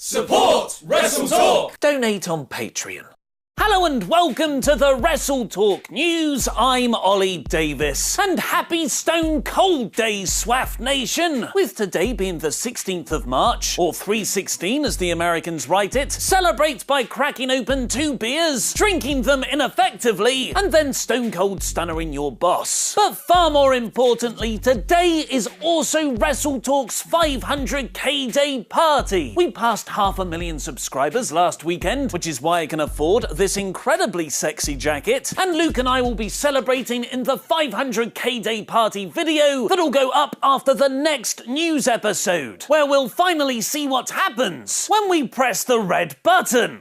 Support Wrestle Talk! Donate on Patreon. Hello and welcome to the Wrestle Talk News. I'm Ollie Davis. And happy Stone Cold Day, Swaff Nation! With today being the 16th of March, or 316 as the Americans write it, celebrate by cracking open 2 beers, drinking them ineffectively, and then Stone Cold Stunnering your boss. But far more importantly, today is also Wrestle Talk's 500k day party. We passed 500,000 subscribers last weekend, which is why I can afford this incredibly sexy jacket, and Luke and I will be celebrating in the 500k day party video that'll go up after the next news episode, where we'll finally see what happens when we press the red button.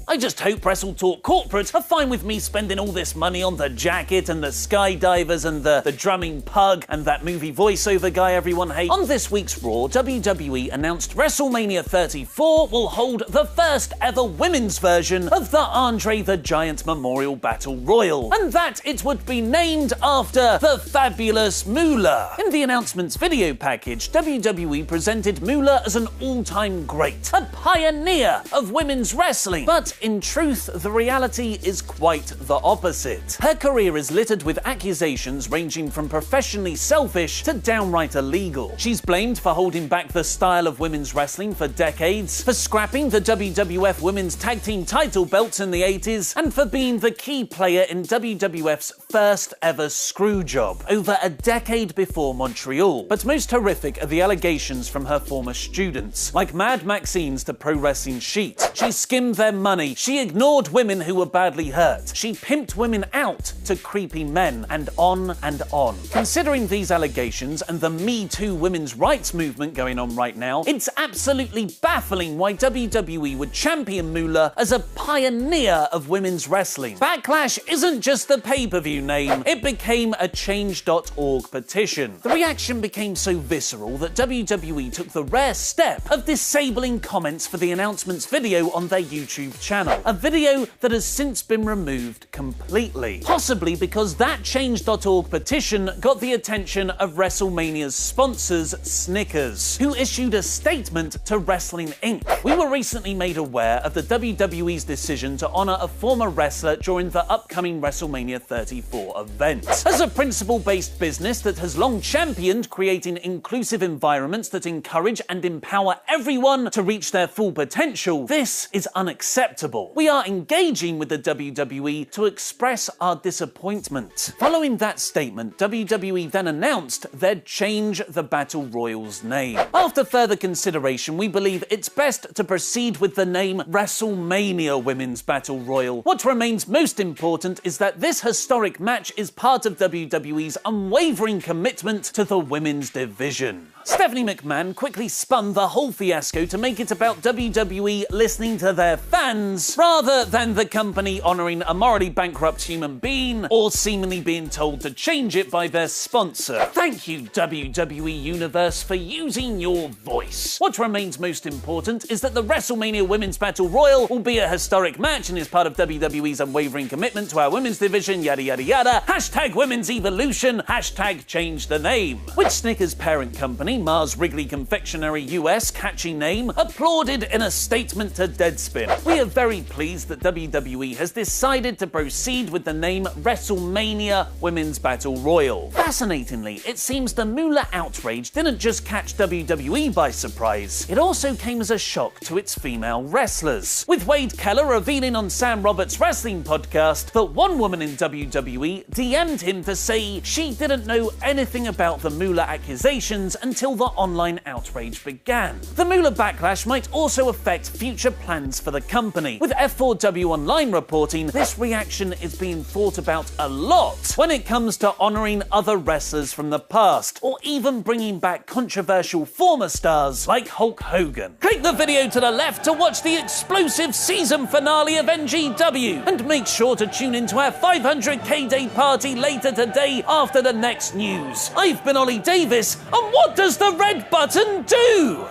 I just hope Wrestle Talk Corporate are fine with me spending all this money on the jacket and the skydivers and the drumming pug and that movie voiceover guy everyone hates. On this week's Raw, WWE announced WrestleMania 34 will hold the first ever women's version of the Andre the Giant Memorial Battle Royal, and that it would be named after the fabulous Moolah. In the announcement's video package, WWE presented Moolah as an all-time great, a pioneer of women's wrestling, but in truth, the reality is quite the opposite. Her career is littered with accusations ranging from professionally selfish to downright illegal. She's blamed for holding back the style of women's wrestling for decades, for scrapping the WWF Women's Tag Team title belts in the 80s, and for being the key player in WWF's first ever screw job, over a decade before Montreal. But most horrific are the allegations from her former students, like Mad Maxine's to Pro Wrestling Sheet. She skimmed their money, she ignored women who were badly hurt, she pimped women out to creepy men, and on and on. Considering these allegations and the Me Too women's rights movement going on right now, it's absolutely baffling why WWE would champion Moolah as a pioneer of women's wrestling. Backlash isn't just the pay-per-view name, it became a change.org petition. The reaction became so visceral that WWE took the rare step of disabling comments for the announcement's video on their YouTube channel, a video that has since been removed completely. Possibly because that change.org petition got the attention of WrestleMania's sponsors, Snickers, who issued a statement to Wrestling Inc. We were recently made aware of the WWE's decision to honor a former wrestler during the upcoming WrestleMania 34 event. As a principle-based business that has long championed creating inclusive environments that encourage and empower everyone to reach their full potential, this is unacceptable. We are engaging with the WWE to express our disappointment. Following that statement, WWE then announced they'd change the Battle Royal's name. After further consideration, we believe it's best to proceed with the name WrestleMania Women's Battle Royal. What remains most important is that this historic match is part of WWE's unwavering commitment to the women's division. Stephanie McMahon quickly spun the whole fiasco to make it about WWE listening to their fans rather than the company honoring a morally bankrupt human being or seemingly being told to change it by their sponsor. Thank you, WWE Universe, for using your voice. What remains most important is that the WrestleMania Women's Battle Royal will be a historic match and is part of WWE's unwavering commitment to our women's division, yada yada yada, hashtag women's evolution, hashtag change the name. Which Snickers parent company, Mars Wrigley Confectionery US, catchy name, applauded in a statement to Deadspin. We are very pleased that WWE has decided to proceed with the name WrestleMania Women's Battle Royal. Fascinatingly, it seems the Moolah outrage didn't just catch WWE by surprise, it also came as a shock to its female wrestlers, with Wade Keller revealing on Sam Roberts' wrestling podcast that one woman in WWE DM'd him to say she didn't know anything about the Moolah accusations until the online outrage began. The Moolah backlash might also affect future plans for the company, with F4W Online reporting this reaction is being thought about a lot when it comes to honouring other wrestlers from the past, or even bringing back controversial former stars like Hulk Hogan. Click the video to the left to watch the explosive season finale of NGW, and make sure to tune into our 500k day party later today after the next news. I've been Ollie Davis, and what does the red button do?